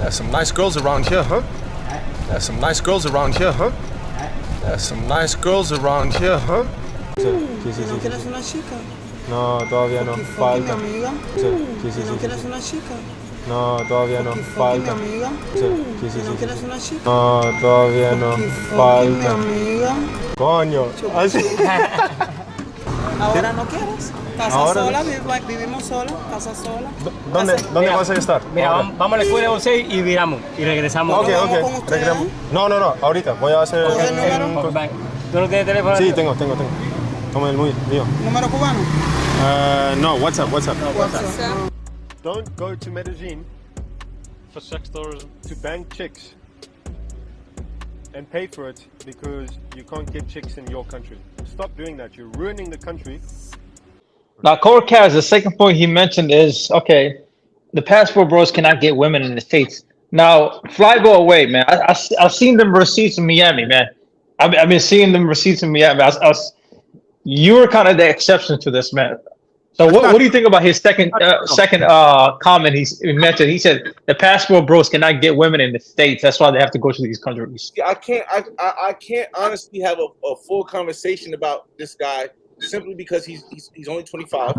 There's some nice girls around here, huh? There's some nice girls around here, huh? There's some nice girls around here, huh? ¿No quieres una chica? No, todavía no. Mi Falta. amiga. ¿No quieres una chica? No, todavía no. Mi Falta. amiga. ¿No quieres una chica? No, todavía no. Mi Falta. amiga. Coño. Así. Ahora no quieres. Casa Ahora sola, no. vivimos sola, casa sola. ¿Dónde vas a estar? Mira, Ahora. vamos a la escuela 11 y viramos y regresamos. Ok, ¿Vamos con ok. ustedes? Regresamos. No, ahorita. Voy a hacer. ¿Coge el número? ¿Tú no tienes teléfono? Sí, tengo. Toma el mío. ¿Número cubano? No, WhatsApp. WhatsApp. Don't go to Medellin For sex tourism. to bang chicks and pay for it because you can't get chicks in your country. Stop doing that. You're ruining the country. Now, Corcaz, the second point he mentioned is, okay, the passport bros cannot get women in the States. Now, fly go away, man. I've seen them receipts in Miami, man. I've been seeing them receipts in Miami. You were kind of the exception to this, man. So what do you think about his second comment he mentioned? He said the passport bros cannot get women in the States. That's why they have to go to these countries. I can't honestly have a full conversation about this guy simply because he's only 25.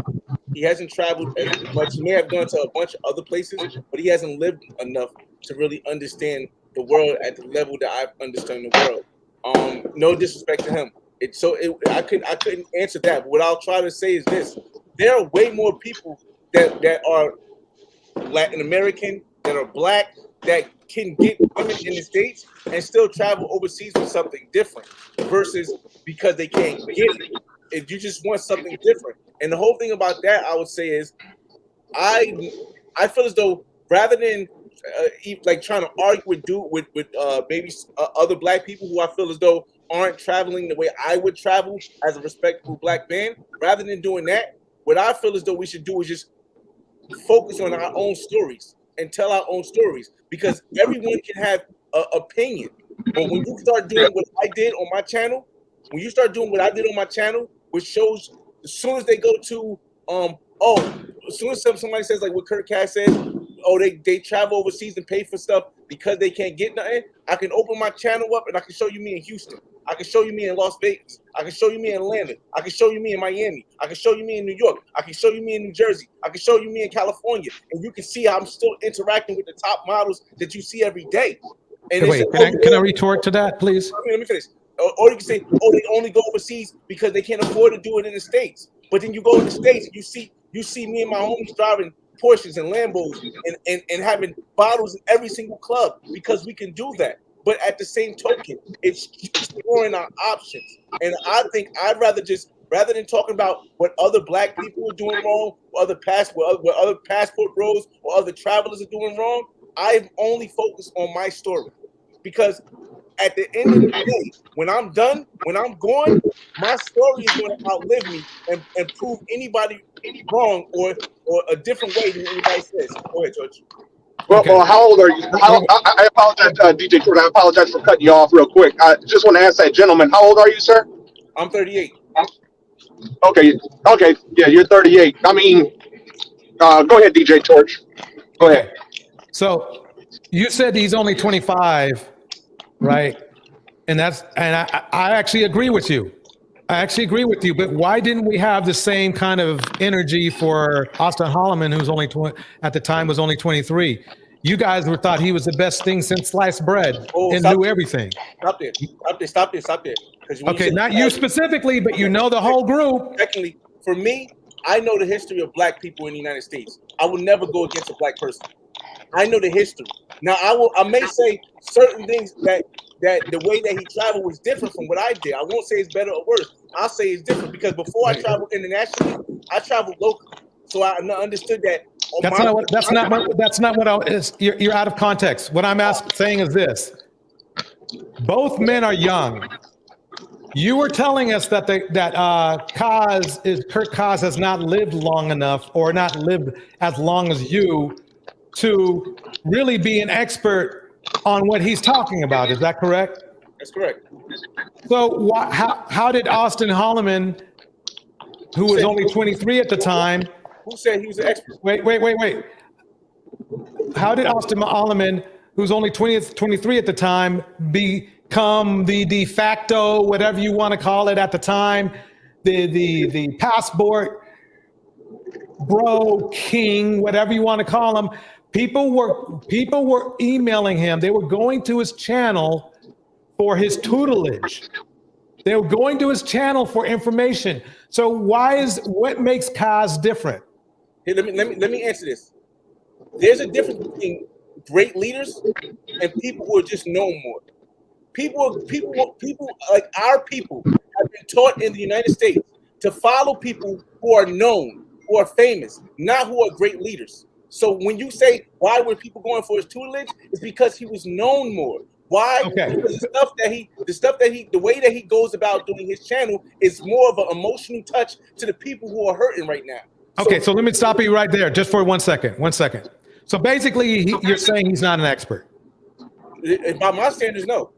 He hasn't traveled as much. He may have gone to a bunch of other places, but he hasn't lived enough to really understand the world at the level that I understand the world. No disrespect to him. I couldn't answer that. But what I'll try to say is this: there are way more people that are Latin American, that are black, that can get women in the States and still travel overseas for something different versus because they can't get it. If you just want something different. And the whole thing about that, I would say, is I feel as though rather than like trying to argue with maybe other black people who I feel as though aren't traveling the way I would travel as a respectable black man, rather than doing that, what I feel as though we should do is just focus on our own stories and tell our own stories, because everyone can have an opinion. But when you start doing what I did on my channel, which shows as soon as they go to as soon as somebody says like what Kurt Cass says, they travel overseas and pay for stuff because they can't get nothing, I can open my channel up and I can show you me in Houston. I can show you me in Las Vegas. I can show you me in Atlanta. I can show you me in Miami. I can show you me in New York. I can show you me in New Jersey. I can show you me in California. And you can see how I'm still interacting with the top models that you see every day. And Wait, can I retort to that, please? Let me finish. Or you can say, they only go overseas because they can't afford to do it in the States. But then you go in the States, you see me and my homies driving Porsches and Lambos and having bottles in every single club because we can do that. But at the same token, it's exploring our options. And I think rather than talking about what other black people are doing wrong, what other passport bros or other travelers are doing wrong, I've only focused on my story. Because at the end of the day, when I'm done, when I'm gone, my story is going to outlive me and prove anybody wrong or a different way than anybody says. Go ahead, George. Well, how old are you? I apologize, DJ Jordan. I apologize for cutting you off real quick. I just want to ask that gentleman, how old are you, sir? I'm 38. Okay. Yeah, you're 38. I mean, go ahead, DJ Torch. Go ahead. So you said he's only 25, right? And I actually agree with you. But why didn't we have the same kind of energy for Austin Holloman, who's only at the time was only 23? You guys thought he was the best thing since sliced bread and knew everything. Stop there. Okay, not you specifically, but you know the whole group. Secondly, for me, I know the history of black people in the United States. I will never go against a black person. I know the history. Now, I may say certain things that the way that he traveled was different from what I did. I won't say it's better or worse. I'll say it's different because before I traveled internationally, I traveled locally. So I understood that. That's not what I is. You're out of context. What I'm saying is this: both men are young. You were telling us that Kurt Kaz has not lived long enough, or not lived as long as you, to really be an expert on what he's talking about. Is that correct? That's correct. So how did Austin Holloman, who was only 23 at the time, who said he was an expert? Wait. How did Austin Holloman who's only 23 at the time, become the de facto, whatever you want to call it at the time, the passport bro king, whatever you want to call him. People were emailing him. They were going to his channel for his tutelage. They were going to his channel for information. So what makes Kaz different? Here, let me answer this. There's a difference between great leaders and people who are just known more. People like our people have been taught in the United States to follow people who are known, who are famous, not who are great leaders. So when you say why were people going for his tutelage, it's because he was known more. Why? Okay. Because the way that he goes about doing his channel is more of an emotional touch to the people who are hurting right now. Okay, so let me stop you right there just for 1 second. 1 second. So basically, you're saying he's not an expert. By my standards, no.